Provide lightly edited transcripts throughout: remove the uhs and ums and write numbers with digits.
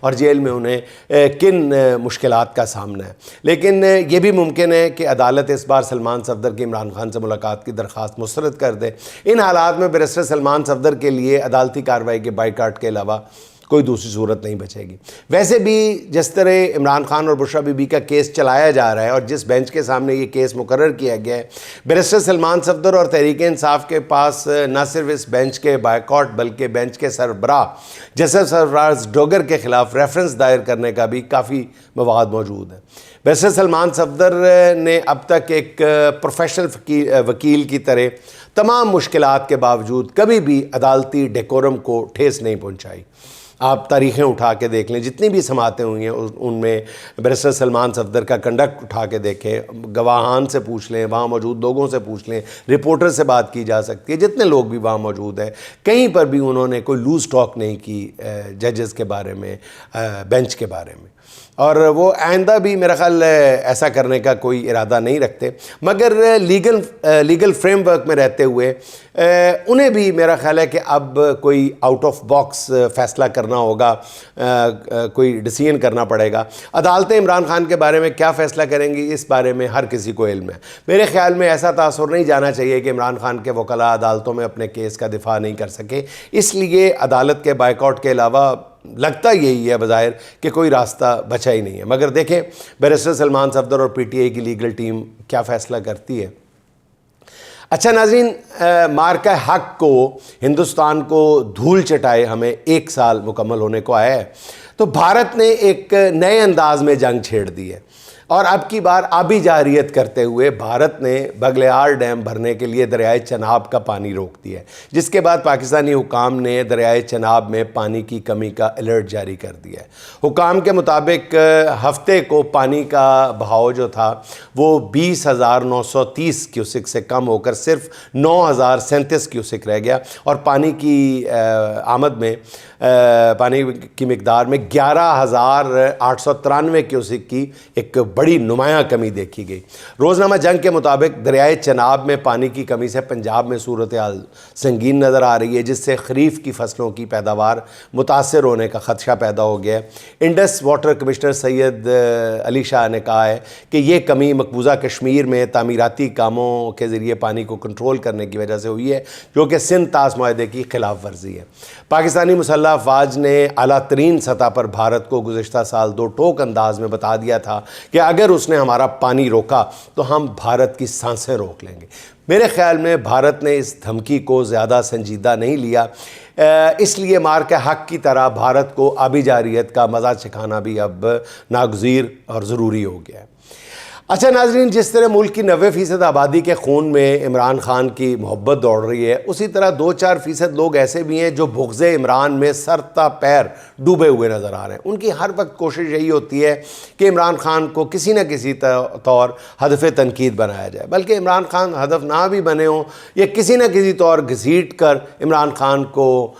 اور جیل میں انہیں کن مشکلات کا سامنا ہے. لیکن یہ بھی ممکن ہے کہ عدالت اس بار سلمان صفدر کی عمران خان سے ملاقات کی درخواست مسترد کر دے. ان حالات میں بیرسٹر سلمان صفدر کے لیے عدالتی کارروائی کے بائیکاٹ کے علاوہ کوئی دوسری صورت نہیں بچے گی. ویسے بھی جس طرح عمران خان اور بشریٰ بی بی کا کیس چلایا جا رہا ہے اور جس بینچ کے سامنے یہ کیس مقرر کیا گیا ہے، بیرسٹر سلمان صفدر اور تحریک انصاف کے پاس نہ صرف اس بینچ کے بائیکاٹ بلکہ بینچ کے سربراہ جسٹس سرفراز ڈوگر کے خلاف ریفرنس دائر کرنے کا بھی کافی مواد موجود ہے. بیرسٹر سلمان صفدر نے اب تک ایک پروفیشنل وکیل کی طرح تمام مشکلات کے باوجود کبھی بھی عدالتی ڈیکورم کو ٹھیس نہیں پہنچائی. آپ تاریخیں اٹھا کے دیکھ لیں، جتنی بھی سماعتیں ہوئی ہیں ان میں بیرسٹر سلمان صفدر کا کنڈکٹ اٹھا کے دیکھیں، گواہان سے پوچھ لیں، وہاں موجود لوگوں سے پوچھ لیں، رپورٹر سے بات کی جا سکتی ہے، جتنے لوگ بھی وہاں موجود ہیں کہیں پر بھی انہوں نے کوئی لوز ٹاک نہیں کی ججز کے بارے میں، بینچ کے بارے میں، اور وہ آئندہ بھی میرا خیال ایسا کرنے کا کوئی ارادہ نہیں رکھتے. مگر لیگل فریم ورک میں رہتے ہوئے انہیں بھی میرا خیال ہے کہ اب کوئی آؤٹ آف باکس فیصلہ کرنا ہوگا، کوئی ڈیسیژن کرنا پڑے گا. عدالتیں عمران خان کے بارے میں کیا فیصلہ کریں گی اس بارے میں ہر کسی کو علم ہے. میرے خیال میں ایسا تاثر نہیں جانا چاہیے کہ عمران خان کے وکلاء عدالتوں میں اپنے کیس کا دفاع نہیں کر سکے، اس لیے عدالت کے بائیکاٹ کے علاوہ لگتا یہی ہے بظاہر کہ کوئی راستہ بچا ہی نہیں ہے. مگر دیکھیں بیرسٹر سلمان صفدر اور پی ٹی آئی کی لیگل ٹیم کیا فیصلہ کرتی ہے. اچھا ناظرین، مارکہ حق کو ہندوستان کو دھول چٹائے ہمیں 1 سال مکمل ہونے کو آیا ہے، تو بھارت نے ایک نئے انداز میں جنگ چھیڑ دی ہے اور اب کی بار آبی جارحیت کرتے ہوئے بھارت نے بگلیار ڈیم بھرنے کے لیے دریائے چناب کا پانی روک دیا ہے، جس کے بعد پاکستانی حکام نے دریائے چناب میں پانی کی کمی کا الرٹ جاری کر دیا ہے. حکام کے مطابق ہفتے کو پانی کا بہاؤ جو تھا وہ 20,930 کیوسک سے کم ہو کر صرف 9,037 کیوسک رہ گیا اور پانی کی آمد میں پانی کی مقدار میں 11,893 کیوسک کی ایک بڑی نمایاں کمی دیکھی گئی. روزنامہ جنگ کے مطابق دریائے چناب میں پانی کی کمی سے پنجاب میں صورتحال سنگین نظر آ رہی ہے، جس سے خریف کی فصلوں کی پیداوار متاثر ہونے کا خدشہ پیدا ہو گیا ہے. انڈس واٹر کمشنر سید علی شاہ نے کہا ہے کہ یہ کمی مقبوضہ کشمیر میں تعمیراتی کاموں کے ذریعے پانی کو کنٹرول کرنے کی وجہ سے ہوئی ہے، جو کہ سندھ طاس معاہدے کی خلاف ورزی ہے. پاکستانی مسلح افواج نے اعلیٰ ترین سطح پر بھارت کو گزشتہ سال 2 ٹوک انداز میں بتا دیا تھا کہ اگر اس نے ہمارا پانی روکا تو ہم بھارت کی سانسیں روک لیں گے. میرے خیال میں بھارت نے اس دھمکی کو زیادہ سنجیدہ نہیں لیا، اس لیے مارکہ حق کی طرح بھارت کو آبی جارحیت کا مزہ چکھانا بھی اب ناگزیر اور ضروری ہو گیا ہے. اچھا ناظرین، جس طرح ملک کی 90% آبادی کے خون میں عمران خان کی محبت دوڑ رہی ہے، اسی طرح 2-4% لوگ ایسے بھی ہیں جو بغض عمران میں سر تا پیر ڈوبے ہوئے نظر آ رہے ہیں. ان کی ہر وقت کوشش یہی ہوتی ہے کہ عمران خان کو کسی نہ کسی طور ہدف تنقید بنایا جائے، بلکہ عمران خان ہدف نہ بھی بنے ہوں یا کسی نہ کسی طور گھسیٹ کر عمران خان کو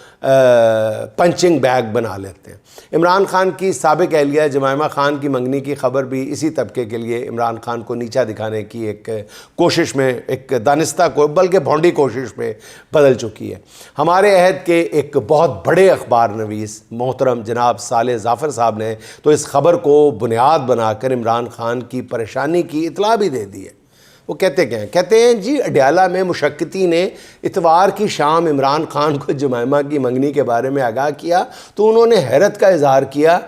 پنچنگ بیگ بنا لیتے ہیں. عمران خان کی سابق اہلیہ جمائمہ خان کی منگنی کی خبر بھی اسی طبقے کے لیے عمران خان کو نیچا دکھانے کی ایک کوشش میں، ایک دانستہ کو بلکہ بھونڈی کوشش میں بدل چکی ہے. ہمارے عہد کے ایک بہت بڑے اخبار نویس محترم جناب صالح ظافر صاحب نے تو اس خبر کو بنیاد بنا کر عمران خان کی پریشانی کی اطلاع بھی دے دی ہے. وہ کہتے کیا ہیں؟ کہتے ہیں جی اڈیالہ میں مشقتی نے اتوار کی شام عمران خان کو جمائمہ کی منگنی کے بارے میں آگاہ کیا تو انہوں نے حیرت کا اظہار کیا.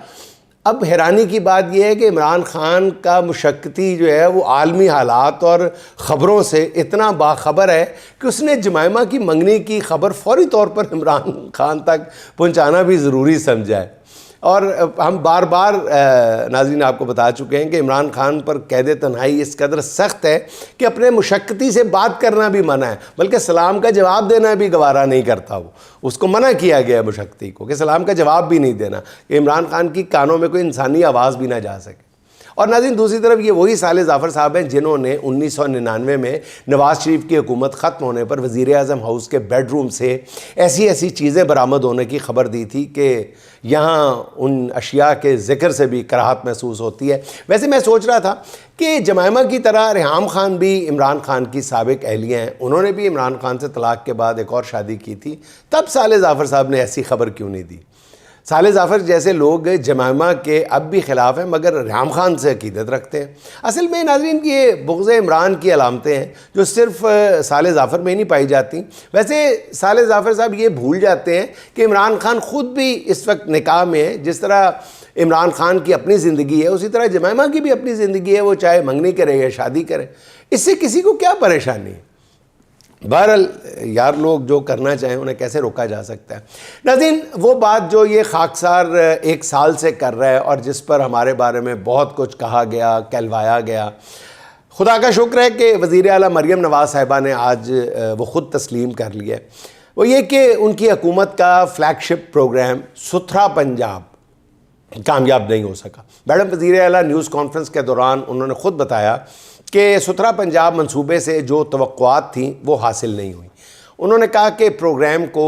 اب حیرانی کی بات یہ ہے کہ عمران خان کا مشقتی جو ہے وہ عالمی حالات اور خبروں سے اتنا باخبر ہے کہ اس نے جمائمہ کی منگنی کی خبر فوری طور پر عمران خان تک پہنچانا بھی ضروری سمجھا ہے. اور ہم بار بار ناظرین آپ کو بتا چکے ہیں کہ عمران خان پر قید تنہائی اس قدر سخت ہے کہ اپنے مشقتی سے بات کرنا بھی منع ہے، بلکہ سلام کا جواب دینا بھی گوارا نہیں کرتا. وہ اس کو منع کیا گیا ہے مشقتی کو کہ سلام کا جواب بھی نہیں دینا، کہ عمران خان کی کانوں میں کوئی انسانی آواز بھی نہ جا سکے. اور ناظرین دوسری طرف یہ وہی صالح ظافر صاحب ہیں جنہوں نے 1999 میں نواز شریف کی حکومت ختم ہونے پر وزیر اعظم ہاؤس کے بیڈ روم سے ایسی چیزیں برآمد ہونے کی خبر دی تھی کہ یہاں ان اشیاء کے ذکر سے بھی کراہت محسوس ہوتی ہے. ویسے میں سوچ رہا تھا کہ جمائمہ کی طرح ریحام خان بھی عمران خان کی سابق اہلیہ ہیں، انہوں نے بھی عمران خان سے طلاق کے بعد ایک اور شادی کی تھی، تب صالح ظافر صاحب نے ایسی خبر کیوں نہیں دی؟ صالح ظافر جیسے لوگ جمائمہ کے اب بھی خلاف ہیں مگر ریحام خان سے عقیدت رکھتے ہیں۔ اصل میں ناظرین یہ بغض عمران کی علامتیں ہیں جو صرف صالح ظافر میں نہیں پائی جاتی۔ ویسے صالح ظافر صاحب یہ بھول جاتے ہیں کہ عمران خان خود بھی اس وقت نکاح میں ہے۔ جس طرح عمران خان کی اپنی زندگی ہے اسی طرح جمائمہ کی بھی اپنی زندگی ہے، وہ چاہے منگنی کرے یا شادی کرے، اس سے کسی کو کیا پریشانی ہے؟ بہرحال یار لوگ جو کرنا چاہیں انہیں کیسے روکا جا سکتا ہے۔ ناظرین وہ بات جو یہ خاکسار 1 سال سے کر رہا ہے اور جس پر ہمارے بارے میں بہت کچھ کہا گیا، کہلوایا گیا، خدا کا شکر ہے کہ وزیر اعلیٰ مریم نواز صاحبہ نے آج وہ خود تسلیم کر لیا ہے، وہ یہ کہ ان کی حکومت کا فلیگ شپ پروگرام ستھرا پنجاب کامیاب نہیں ہو سکا۔ میڈم وزیر اعلیٰ نیوز کانفرنس کے دوران انہوں نے خود بتایا کہ ستھرا پنجاب منصوبے سے جو توقعات تھیں وہ حاصل نہیں ہوئیں۔ انہوں نے کہا کہ پروگرام کو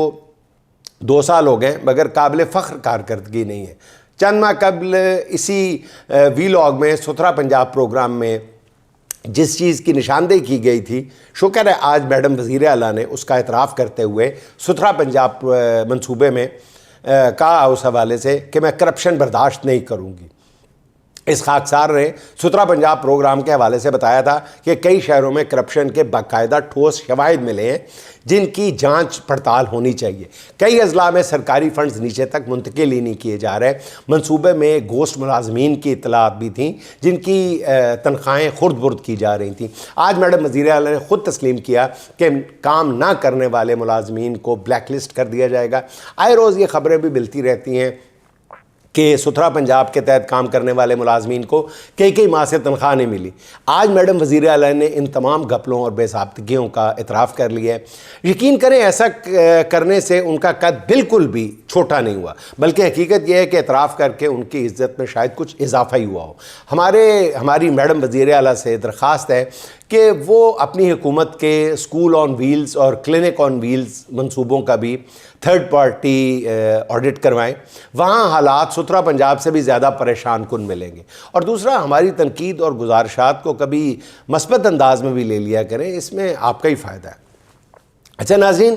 2 سال ہو گئے مگر قابل فخر کارکردگی نہیں ہے۔ چند ماہ قبل اسی ویلاگ میں ستھرا پنجاب پروگرام میں جس چیز کی نشاندہی کی گئی تھی، شکر ہے آج میڈم وزیر اعلیٰ نے اس کا اعتراف کرتے ہوئے ستھرا پنجاب منصوبے میں کہا اس حوالے سے کہ میں کرپشن برداشت نہیں کروں گی۔ اس خاکسار نے ستھرا پنجاب پروگرام کے حوالے سے بتایا تھا کہ کئی شہروں میں کرپشن کے باقاعدہ ٹھوس شواہد ملے ہیں جن کی جانچ پڑتال ہونی چاہیے۔ کئی اضلاع میں سرکاری فنڈز نیچے تک منتقل ہی نہیں کیے جا رہے۔ منصوبے میں گوشت ملازمین کی اطلاعات بھی تھیں جن کی تنخواہیں خرد برد کی جا رہی تھیں۔ آج میڈم وزیر اعلیٰ نے خود تسلیم کیا کہ کام نہ کرنے والے ملازمین کو بلیک لسٹ کر دیا جائے گا۔ آئے روز یہ خبریں بھی ملتی رہتی ہیں کہ ستھرا پنجاب کے تحت کام کرنے والے ملازمین کو کئی ماہ سے تنخواہ نہیں ملی۔ آج میڈم وزیر اعلیٰ نے ان تمام گھپلوں اور بے ضابطگیوں کا اعتراف کر لیا ہے۔ یقین کریں ایسا کرنے سے ان کا قد بالکل بھی چھوٹا نہیں ہوا، بلکہ حقیقت یہ ہے کہ اعتراف کر کے ان کی عزت میں شاید کچھ اضافہ ہی ہوا ہو۔ ہماری میڈم وزیر اعلیٰ سے درخواست ہے کہ وہ اپنی حکومت کے اسکول آن ویلز اور کلینک آن ویلز منصوبوں کا بھی تھرڈ پارٹی آڈٹ کروائیں۔ وہاں حالات ستھرا پنجاب سے بھی زیادہ پریشان کن ملیں گے۔ اور دوسرا، ہماری تنقید اور گزارشات کو کبھی مثبت انداز میں بھی لے لیا کریں، اس میں آپ کا ہی فائدہ ہے۔ اچھا ناظرین،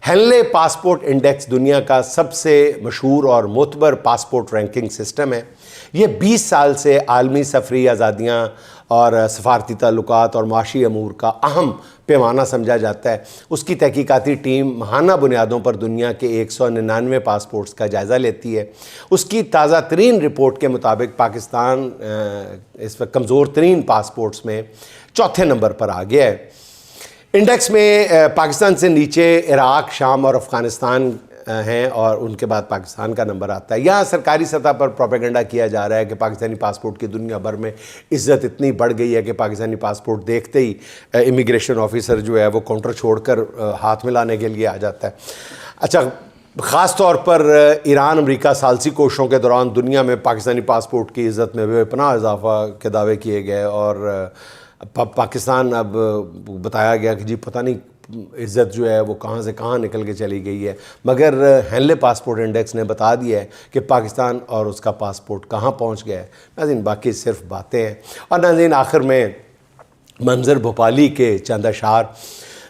ہینلے پاسپورٹ انڈیکس دنیا کا سب سے مشہور اور معتبر پاسپورٹ رینکنگ سسٹم ہے۔ یہ 20 سال سے عالمی سفری آزادیاں اور سفارتی تعلقات اور معاشی امور کا اہم پیمانہ سمجھا جاتا ہے۔ اس کی تحقیقاتی ٹیم ماہانہ بنیادوں پر دنیا کے 199 پاسپورٹس کا جائزہ لیتی ہے۔ اس کی تازہ ترین رپورٹ کے مطابق پاکستان اس وقت کمزور ترین پاسپورٹس میں 4تھے نمبر پر آ گیا ہے۔ انڈیکس میں پاکستان سے نیچے عراق، شام اور افغانستان ہیں اور ان کے بعد پاکستان کا نمبر آتا ہے۔ یہاں سرکاری سطح پر پروپیگنڈا کیا جا رہا ہے کہ پاکستانی پاسپورٹ کی دنیا بھر میں عزت اتنی بڑھ گئی ہے کہ پاکستانی پاسپورٹ دیکھتے ہی امیگریشن آفیسر جو ہے وہ کاؤنٹر چھوڑ کر ہاتھ ملانے کے لیے آ جاتا ہے۔ اچھا، خاص طور پر ایران امریکہ ثالثی کوششوں کے دوران دنیا میں پاکستانی پاسپورٹ کی عزت میں بے پناہ اضافہ کے دعوے کیے گئے اور پاکستان اب بتایا گیا کہ جی پتہ نہیں عزت جو ہے وہ کہاں سے کہاں نکل کے چلی گئی ہے، مگر ہینلے پاسپورٹ انڈیکس نے بتا دیا ہے کہ پاکستان اور اس کا پاسپورٹ کہاں پہنچ گیا ہے۔ ناظرین باقی صرف باتیں ہیں۔ اور ناظرین آخر میں منظر بھوپالی کے چند اشعار: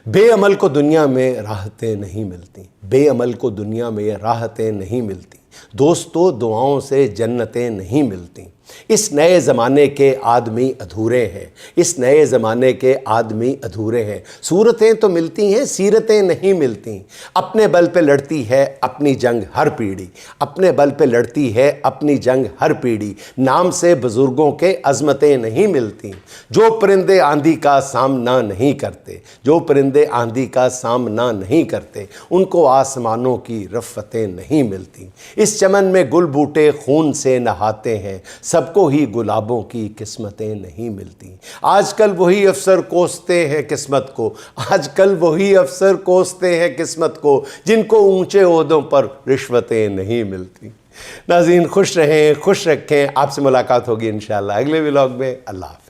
بے عمل کو دنیا میں راحتیں نہیں ملتی، بے عمل کو دنیا میں راحتیں نہیں ملتی، دوستو دعاؤں سے جنتیں نہیں ملتی، اس نئے زمانے کے آدمی ادھورے ہیں، اس نئے زمانے کے آدمی ادھورے ہیں، صورتیں تو ملتی ہیں سیرتیں نہیں ملتی، اپنے بل پہ لڑتی ہے اپنی جنگ ہر پیڑھی، اپنے بل پہ لڑتی ہے اپنی جنگ ہر پیڑھی، نام سے بزرگوں کے عظمتیں نہیں ملتی، جو پرندے آندھی کا سامنا نہیں کرتے، جو پرندے آندھی کا سامنا نہیں کرتے، ان کو آسمانوں کی رفتیں نہیں ملتی، اس چمن میں گل بوٹے خون سے نہاتے ہیں، سب کو ہی گلابوں کی قسمتیں نہیں ملتی، آج کل وہی افسر کوستے ہیں قسمت کو، آج کل وہی افسر کوستے ہیں قسمت کو، جن کو اونچے عہدوں پر رشوتیں نہیں ملتی۔ ناظرین خوش رہیں، خوش رکھیں، آپ سے ملاقات ہوگی انشاءاللہ اگلے ولاگ میں۔ اللہ حافظ۔